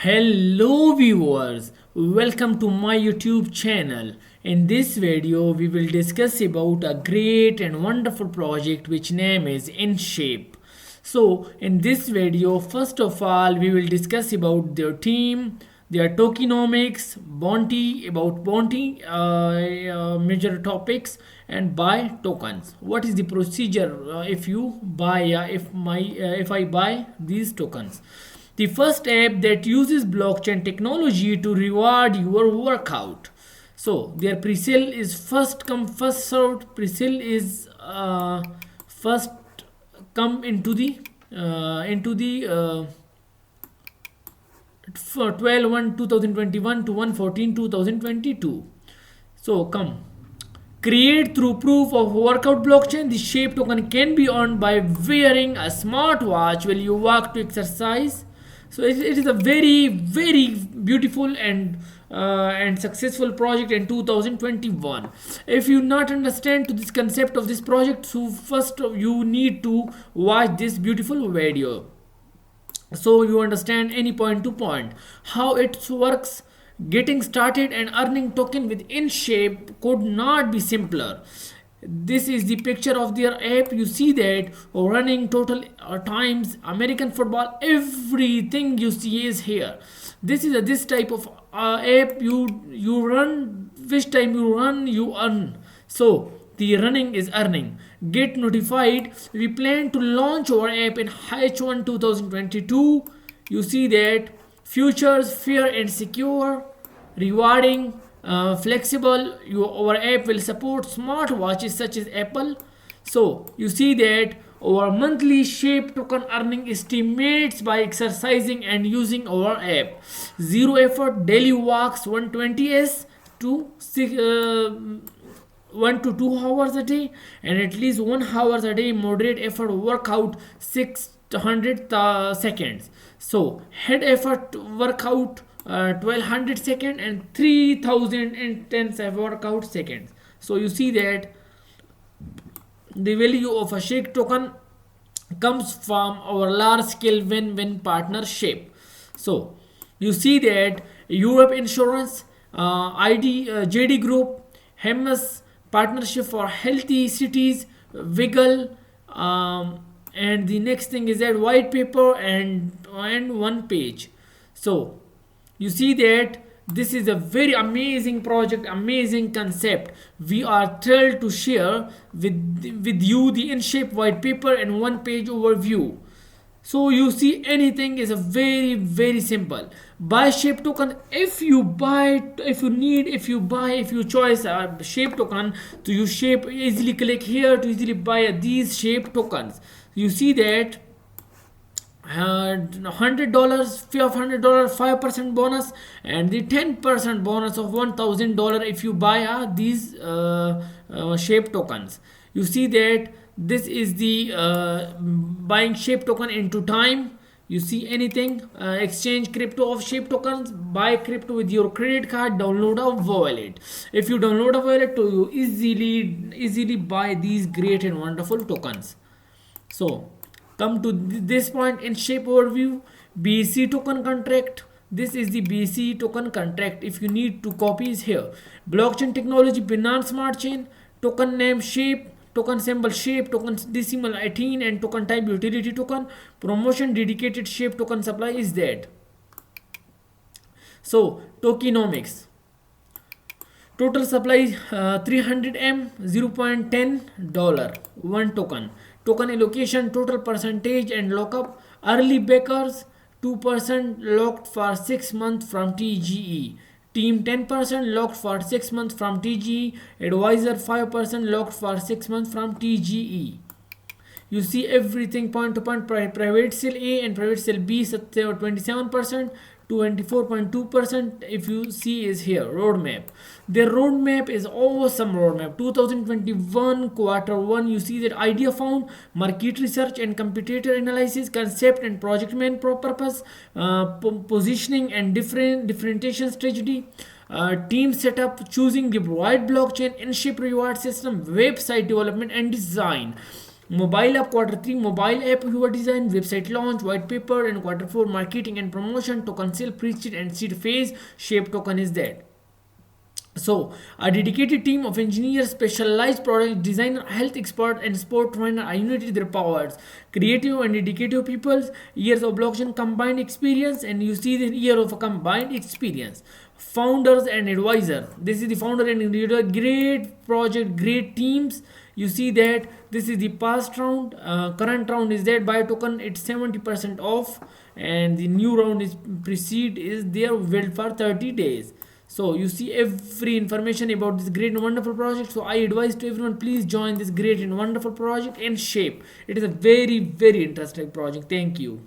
Hello viewers, welcome to my YouTube channel. In this video we will discuss about a great and wonderful project which name is InShape. So in this video first of all we will discuss about their team, their tokenomics, bounty, about bounty, major topics, and buy tokens. What is the procedure if you buy if I buy these tokens? The first app that uses blockchain technology to reward your workout. So their pre-sale is first come first served. Pre-sale is first come into the for 12/1/2021 to 1/14/2022. So come create through proof of workout blockchain. The shape token can be earned by wearing a smartwatch while you walk to exercise. So it is a very beautiful and successful project in 2021. If you not understand to this concept of this project, so first you need to watch this beautiful video so you understand any point to point how it works. Getting started and earning token with InShape could not be simpler. This is the picture of their app. You see that running total times, American football, everything you see is here. This is this type of app. You run, which time you run you earn. So the running is earning. Get notified. We plan to launch our app in H1 2022. You see that futures, fair and secure, rewarding, flexible. Our app will support smartwatches such as Apple. So you see that our monthly shape token earning estimates by exercising and using our app. Zero effort daily walks 120s to 1 to 2 hours a day, and at least 1 hour a day moderate effort workout 600 seconds. So head effort workout 1200 seconds and 3000 intense workout seconds. So you see that the value of a shake token comes from our large scale win-win partnership. So you see that Europe Insurance, JD Group, Hemis Partnership for Healthy Cities, Wiggle, and the next thing is that white paper and one page. So you see that this is a very amazing project, amazing concept. We are thrilled to share with you the InShape white paper and one page overview. So you see anything is a very simple. Buy shape token. If you buy, if you choose a shape token to use shape, easily click here to easily buy these shape tokens. You see that $100, $500, 5% bonus, and the 10% bonus of $1,000 if you buy these shape tokens. You see that this is the buying shape token into time. You see anything, exchange crypto of shape tokens, buy crypto with your credit card, download a wallet. If you download a wallet, to you easily buy these great and wonderful tokens. So come to this point in shape overview. BC token contract. This is the BC token contract. If you need to copy is here. Blockchain technology, Binance Smart Chain, token name shape, token symbol shape, token decimal 18, and token type utility token. Promotion dedicated shape token supply is that. So tokenomics. Total supply 300M, $0.10, one token. Token allocation, total percentage and lockup. Early backers 2% locked for 6 months from TGE. Team 10% locked for 6 months from TGE. Advisor 5% locked for 6 months from TGE. You see everything point to point. Private sale A and private sale B 27%, 24.2%. If you see is here roadmap. Their roadmap is awesome roadmap. 2021 Q1. You see that idea found, market research and competitor analysis, concept and project main purpose, positioning and differentiation strategy, team setup, choosing the right blockchain, InShape reward system, website development and design. Mobile app Quarter 3, mobile app your design, website launch, white paper, and Quarter 4 marketing and promotion, token sale, pre-seed and seed phase. Shape token is that. So, a dedicated team of engineers, specialized product designer, health expert, and sport trainer are united their powers. Creative and dedicated people, years of blockchain combined experience, and you see the year of a combined experience. Founders and advisors. This is the founder and leader. Great project, great teams. You see that this is the past round. Current round is that buy token. It's 70% off, and the new round is precede is there valid for 30 days. So you see every information about this great and wonderful project. So I advise to everyone, please join this great and wonderful project and Shape. It is a very interesting project. Thank you.